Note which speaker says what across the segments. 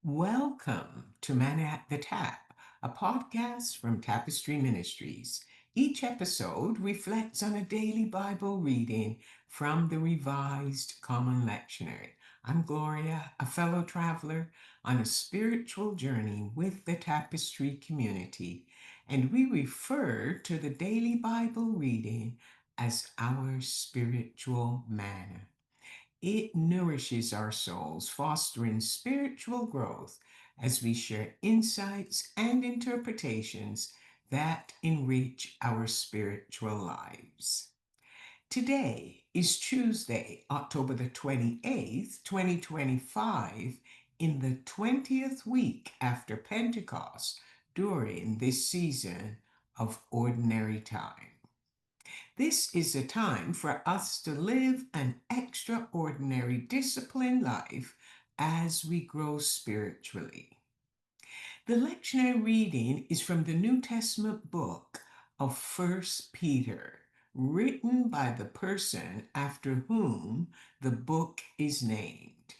Speaker 1: Welcome to Man at the Tap, a podcast from Tapestry Ministries. Each episode reflects on a daily Bible reading from the Revised Common Lectionary. I'm Gloria, a fellow traveler on a spiritual journey with the Tapestry community, and we refer to the daily Bible reading as our spiritual manna. It nourishes our souls, fostering spiritual growth as we share insights and interpretations that enrich our spiritual lives. Today is Tuesday, October the 28th, 2025, in the 20th week after Pentecost during this season of ordinary time. This is a time for us to live an extraordinary disciplined life as we grow spiritually. The lectionary reading is from the New Testament book of First Peter, written by the person after whom the book is named.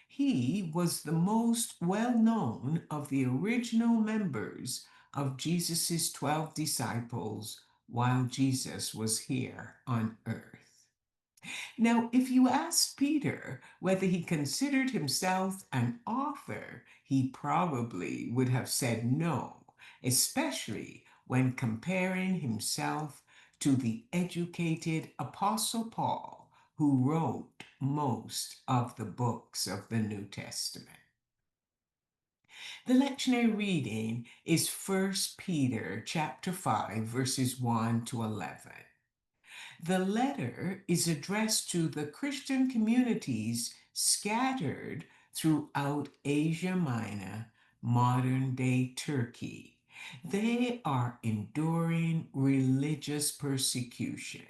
Speaker 1: He was the most well-known of the original members of Jesus' 12 disciples while Jesus was here on earth. Now, if you ask Peter whether he considered himself an author, he probably would have said no, especially when comparing himself to the educated Apostle Paul, who wrote most of the books of the New Testament. The lectionary reading is 1 Peter chapter 5, verses 1 to 11. The letter is addressed to the Christian communities scattered throughout Asia Minor, modern-day Turkey. They are enduring religious persecution.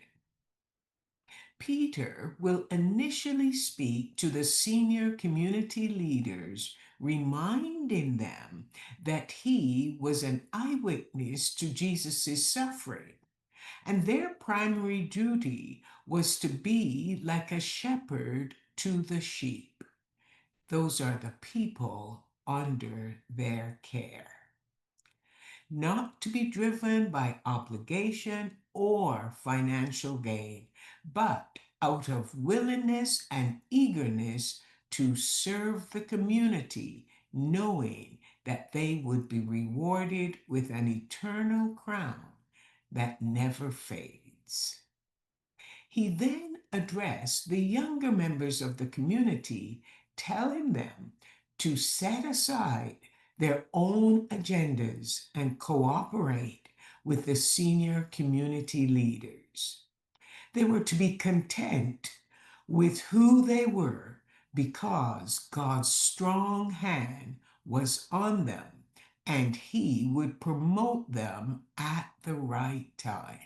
Speaker 1: Peter will initially speak to the senior community leaders, reminding them that he was an eyewitness to Jesus' suffering, and their primary duty was to be like a shepherd to the sheep. Those are the people under their care. Not to be driven by obligation or financial gain, but out of willingness and eagerness to serve the community, knowing that they would be rewarded with an eternal crown that never fades. He then addressed the younger members of the community, telling them to set aside their own agendas and cooperate with the senior community leaders. They were to be content with who they were because God's strong hand was on them and he would promote them at the right time.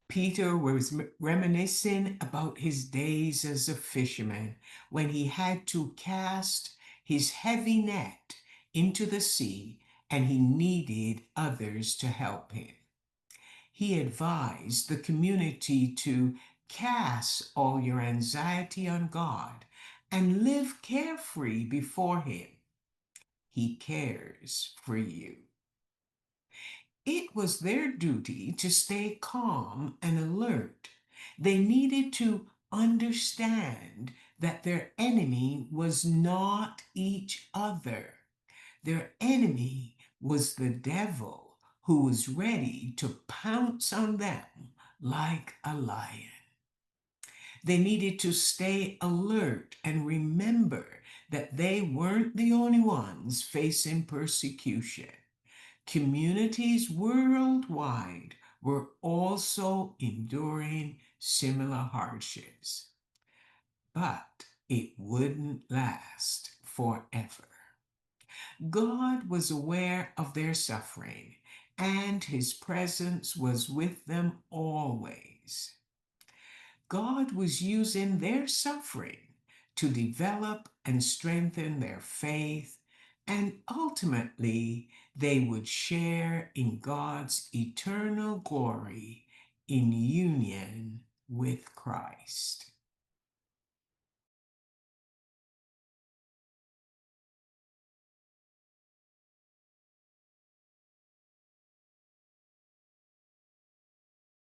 Speaker 1: Peter was reminiscing about his days as a fisherman when he had to cast his heavy net into the sea and he needed others to help him. He advised the community to cast all your anxiety on God and live carefree before him. He cares for you. It was their duty to stay calm and alert. They needed to understand that their enemy was not each other. Their enemy was the devil, who was ready to pounce on them like a lion. They needed to stay alert and remember that they weren't the only ones facing persecution. Communities worldwide were also enduring similar hardships, but it wouldn't last forever. God was aware of their suffering, and his presence was with them always. God was using their suffering to develop and strengthen their faith, and ultimately they would share in God's eternal glory in union with Christ.